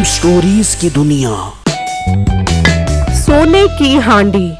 Stories की दुनिया। सोने की हांडी।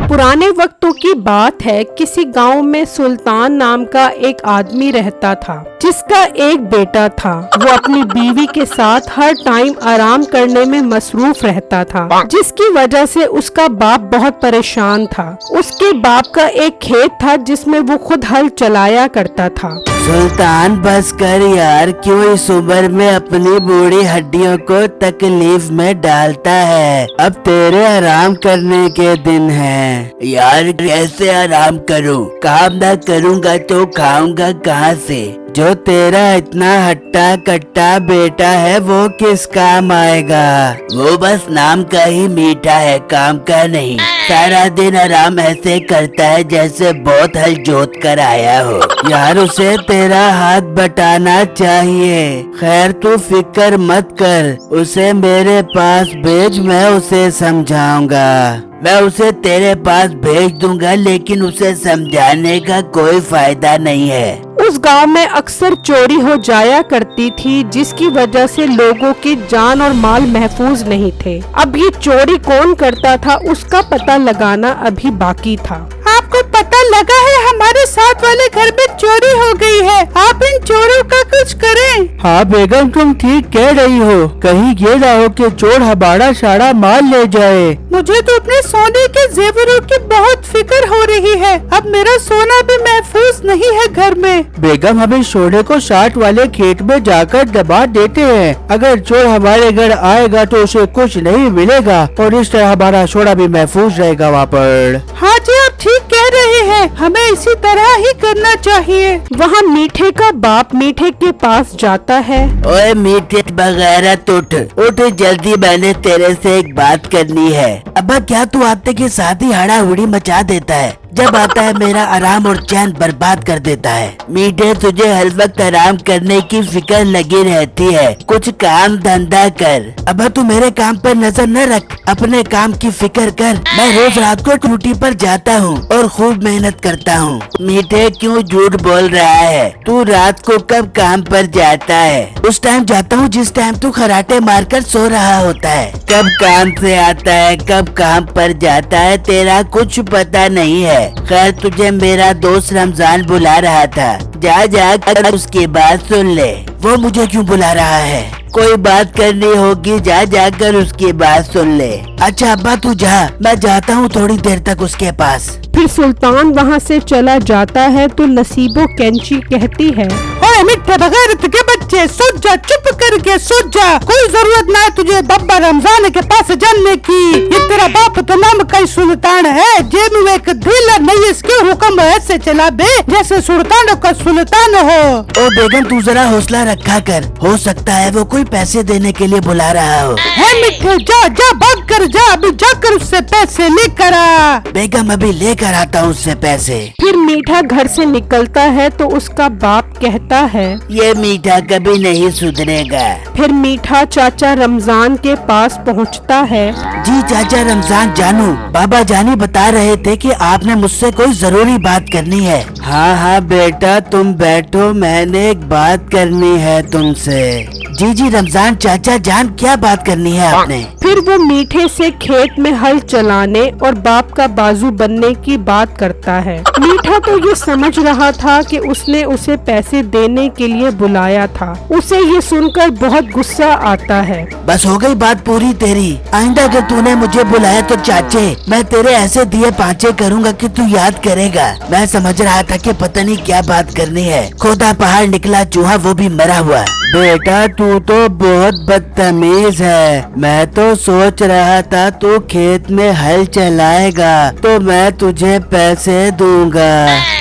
पुराने वक्तों की बात है, किसी गांव में सुल्तान नाम का एक आदमी रहता था जिसका एक बेटा था। वो अपनी बीवी के साथ हर टाइम आराम करने में मसरूफ रहता था, जिसकी वजह से उसका बाप बहुत परेशान था। उसके बाप का एक खेत था जिसमें वो खुद हल चलाया करता था। सुल्तान बस कर यार, क्यों इस उम्र में अपनी बूढ़ी हड्डियों को तकलीफ में डालता है। अब तेरे आराम करने के दिन हैं। यार कैसे आराम करूं? काम ना करूंगा तो खाऊंगा कहाँ से? जो तेरा इतना हट्टा कट्टा बेटा है वो किस काम आएगा? वो बस नाम का ही मीठा है, काम का नहीं। सारा दिन आराम ऐसे करता है जैसे बहुत हल जोत कर आया हो। यार उसे तेरा हाथ बटाना चाहिए। खैर तू फिक्र मत कर, उसे मेरे पास भेज, मैं उसे समझाऊंगा। मैं उसे तेरे पास भेज दूंगा, लेकिन उसे समझाने का कोई फायदा नहीं है। उस गांव में अक्सर चोरी हो जाया करती थी, जिसकी वजह से लोगों की जान और माल महफूज नहीं थे। अब ये चोरी कौन करता था उसका पता लगाना अभी बाकी था। आपको पता लगा है हमारे साथ वाले घर में चोरी हो गई है, आप इन चोरों का कुछ करें। हाँ बेगम तुम ठीक कह रही हो, कहीं ये ना हो कि चोर हमारा सारा माल ले जाए। मुझे तो अपने सोने के जेवरों की बहुत फिक्र हो रही है। अब मेरा सोना भी महफूज नहीं है घर में। बेगम हमें सोने को साथ वाले खेत में जाकर दबा देते हैं। अगर चोर हमारे घर आएगा तो उसे कुछ नहीं मिलेगा और इस तरह हमारा सोना भी महफूज रहेगा वहाँ पर। हाँ जी आप ठीक कह रहे हैं, हमें इसी तरह ही करना चाहिए। वहाँ मीठे का बाप मीठे के पास जाता है। ओए मीठे बगैरत उठ उठ जल्दी, मैंने तेरे से एक बात करनी है। अब्बा क्या तू आते के साथ ही हड़ा हुड़ी मचा देता है? जब आता है मेरा आराम और चैन बर्बाद कर देता है। मीठे तुझे हर वक्त आराम करने की फिक्र लगी रहती है, कुछ काम धंधा कर। अब तू मेरे काम पर नजर न रख, अपने काम की फिक्र कर। मैं रोज रात को ड्यूटी पर जाता हूँ और खूब मेहनत करता हूँ। मीठे क्यों झूठ बोल रहा है? तू रात को कब काम पर जाता है? उस टाइम जाता हूँ जिस टाइम तू खराटे मारकर सो रहा होता है। कब काम से आता है कब काम पर जाता है तेरा कुछ पता नहीं है। खैर तुझे मेरा दोस्त रमजान बुला रहा था, जा जा कर उसकी बात सुन ले। वो मुझे क्यों बुला रहा है? कोई बात करनी होगी, जा जाकर उसकी बात सुन ले। अच्छा अब्बा तू जा, मैं जाता हूँ थोड़ी देर तक उसके पास। फिर सुल्तान वहाँ से चला जाता है तो नसीबो कैंची कहती है, ओए मिठे बगैरत के बच्चे, सो जा, चुप करके सो जा। कोई जरूरत ना तुझे बब्बा रमजान के पास जाने की। ये तेरा बाप तो नाम का ही सुल्तान है, जेब में एक ढीला नहीं, इसके हुक्म ऐसे चला बे जैसे सुल्तानों का सुल्तान हो। ओ बेगम तू जरा हौसला रखा कर, हो सकता है वो कोई पैसे देने के लिए बुला रहा हो। है मिठे जा जा भाग कर जा, अभी जाकर उससे पैसे लेकर आ। बेगम अभी लेकर आता हूँ उससे पैसे। फिर मीठा घर से निकलता है तो उसका बाप कहता है, ये मीठा कभी नहीं सुधरेगा। फिर मीठा चाचा रमजान के पास पहुँचता है। जी चाचा रमजान जानू, बाबा जानी बता रहे थे कि आपने मुझसे कोई जरूरी बात करनी है। हाँ हाँ बेटा तुम बैठो, मैंने एक बात करनी है तुमसे। जी जी रमजान चाचा जान, क्या बात करनी है आपने? फिर वो मीठे से खेत में हल चलाने और बाप का बाजू बनने की बात करता है। मीठा तो ये समझ रहा था कि उसने उसे पैसे देने के लिए बुलाया था। उसे ये सुनकर बहुत गुस्सा आता है। बस हो गई बात पूरी तेरी। आइंदा अगर तूने मुझे बुलाया तो चाचे मैं तेरे ऐसे दिए पांचे करूंगा कि तू याद करेगा। मैं समझ रहा था कि पता नहीं क्या बात करनी है, खोदा पहाड़ निकला चूहा वो भी मरा हुआ। बेटा तू तो बहुत बदतमीज है। मैं तो सोच रहा था तू खेत में हल चलाएगा तो मैं तुझे पैसे दूंगा।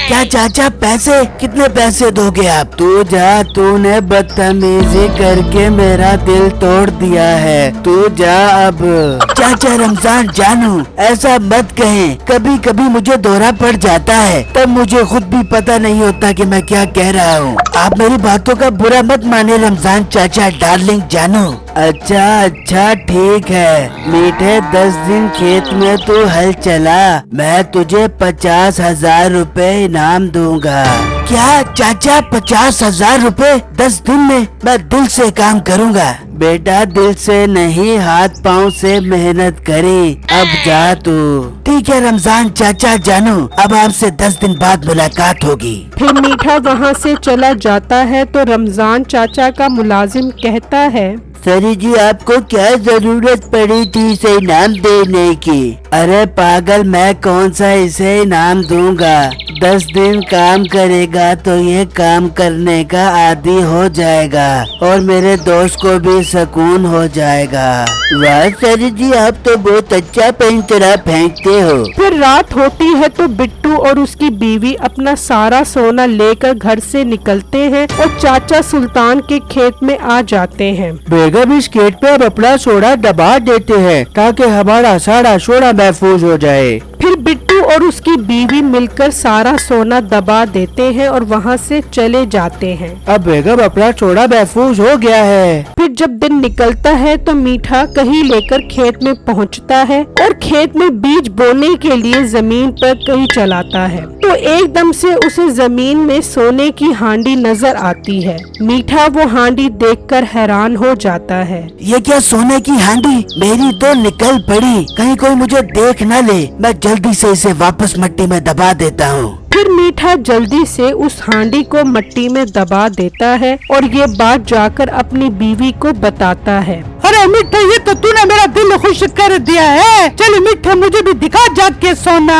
क्या चाचा पैसे? कितने पैसे दोगे आप? तू जा, तूने बदतमीजी करके मेरा दिल तोड़ दिया है, तू जा अब। चाचा रमजान जानू ऐसा मत कहें, कभी कभी मुझे दौरा पड़ जाता है तब मुझे खुद भी पता नहीं होता कि मैं क्या कह रहा हूँ। आप मेरी बातों का बुरा मत माने रमजान चाचा डार्लिंग जानू। अच्छा ठीक है मीठे, 10 दिन खेत में तू हल चला, मैं तुझे 50,000 रुपए इनाम दूंगा। क्या चाचा 50,000 रुपए 10 दिन में? मैं दिल से काम करूंगा। बेटा दिल से नहीं, हाथ पाँव से मेहनत करी। अब जा तू। ठीक है रमजान चाचा जानू, अब आपसे 10 दिन बाद मुलाकात होगी। फिर मीठा वहाँ से चला जाता है तो रमजान चाचा का मुलाजिम कहता है, सरी जी आपको क्या जरूरत पड़ी थी इसे इनाम देने की? अरे पागल, मैं कौन सा इसे इनाम दूंगा? 10 दिन काम करेगा तो ये काम करने का आदी हो जाएगा और मेरे दोस्त को भी सुकून हो जाएगा। वाह सरी जी, आप तो बहुत अच्छा पैंतरा फेंकते हो। फिर रात होती है तो बिट्टू और उसकी बीवी अपना सारा सोना लेकर घर से निकलते हैं और चाचा सुल्तान के खेत में आ जाते हैं। बेगम इस खेत पे अब अपना सोना दबा देते हैं ताकि हमारा सारा सोना महफूज हो जाए। फिर बिट्टू और उसकी बीवी मिलकर सारा सोना दबा देते हैं और वहाँ से चले जाते हैं। अब बेगम अपना सोना महफूज हो गया है। फिर जब दिन निकलता है तो मीठा कहीं लेकर खेत में पहुँचता है और खेत में बीज बोने के लिए जमीन पर कहीं चलाता है तो एकदम से उसे जमीन में सोने की हांडी नजर आती है। मीठा वो हांडी देखकर हैरान हो जाता है। ये क्या सोने की हांडी? मेरी तो निकल पड़ी, कहीं कोई मुझे देख न ले। मैं जल्दी से इसे वापस मिट्टी में दबा देता हूँ। फिर मीठा जल्दी से उस हांडी को मिट्टी में दबा देता है और ये बात जाकर अपनी बीवी को बताता है। अरे मीठा, ये तो तूने मेरा दिल खुश कर दिया है। चल मीठा, मुझे भी दिखा जाके सोना।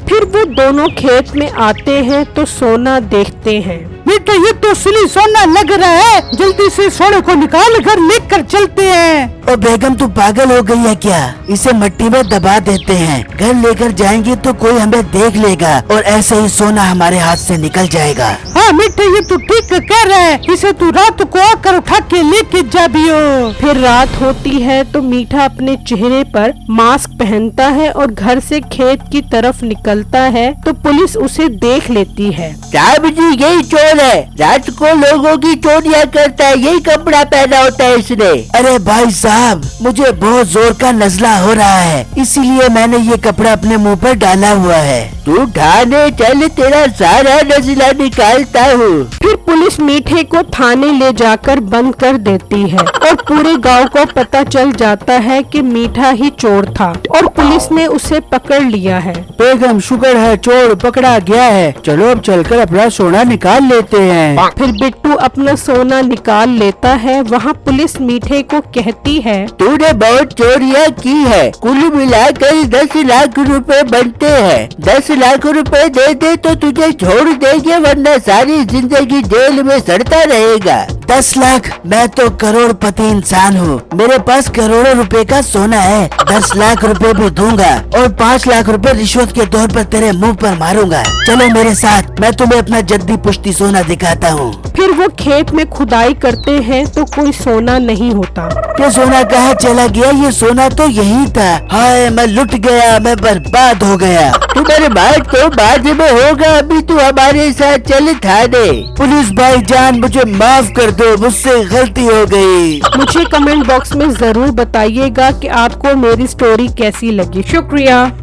फिर वो दोनों खेत में आते हैं तो सोना देखते हैं। मीठा, ये तो असली सोना लग रहा है, जल्दी से सोने को निकाल कर लेकर चलते हैं। ओ बेगम, तू पागल हो गई है क्या? इसे मिट्टी में दबा देते हैं, घर लेकर जाएंगे तो कोई हमें देख लेगा और ऐसे ही सोना हमारे हाथ से निकल जाएगा। हाँ मीठा, ये तू ठीक कह रहा है, इसे तू रात को आकर उठा के लेके जा भी हो। फिर रात होती है तो मीठा अपने चेहरे पर मास्क पहनता है और घर से खेत की तरफ निकलता है तो पुलिस उसे देख लेती है। साहब जी, यही चोर है, रात को लोगों की चोरियां करता है, यही कपड़ा पहना होता है इसने। अरे भाई साहब, मुझे बहुत जोर का नजला हो रहा है, इसीलिए मैंने ये कपड़ा अपने मुंह पर डाला हुआ है। तू थाने चल, तेरा सारा नजला निकालता हूँ। फिर पुलिस मीठे को थाने ले जाकर बंद कर देती है और पूरे गांव को पता चल जाता है कि मीठा ही चोर था और पुलिस ने उसे पकड़ लिया है। बेगम शुक्र है चोर पकड़ा गया है, चलो अब चलकर अपना सोना निकाल लेते हैं। फिर बिट्टू अपना सोना निकाल लेता है। वहाँ पुलिस मीठे को कहती है, तूने बहुत चोरियां की है, कुल मिलाकर 10 लाख रुपए बनते हैं। 10 लाख रुपए दे दे तो तुझे छोड़ देंगे, वरना सारी जिंदगी जेल में सड़ता रहेगा। 10 लाख? मैं तो करोड़पति इंसान हूँ, मेरे पास करोड़ों रुपए का सोना है। 10 लाख रुपए भी दूंगा और 5 लाख रुपए रिश्वत के तौर पर तेरे मुंह पर मारूंगा। चलो मेरे साथ, मैं तुम्हें अपना जद्दी पुश्ती सोना दिखाता हूँ। फिर वो खेत में खुदाई करते हैं तो कोई सोना नहीं होता। ये सोना कहाँ चला गया? ये सोना तो यही था। हाय, मैं लुट गया, मैं बर्बाद हो गया। तुम्हारे बात तो बाद में होगा, अभी तू हमारे साथ चल थाने। पुलिस भाई जान, मुझे माफ कर दो, मुझसे गलती हो गई। मुझे कमेंट बॉक्स में जरूर बताइएगा कि आपको मेरी स्टोरी कैसी लगी। शुक्रिया।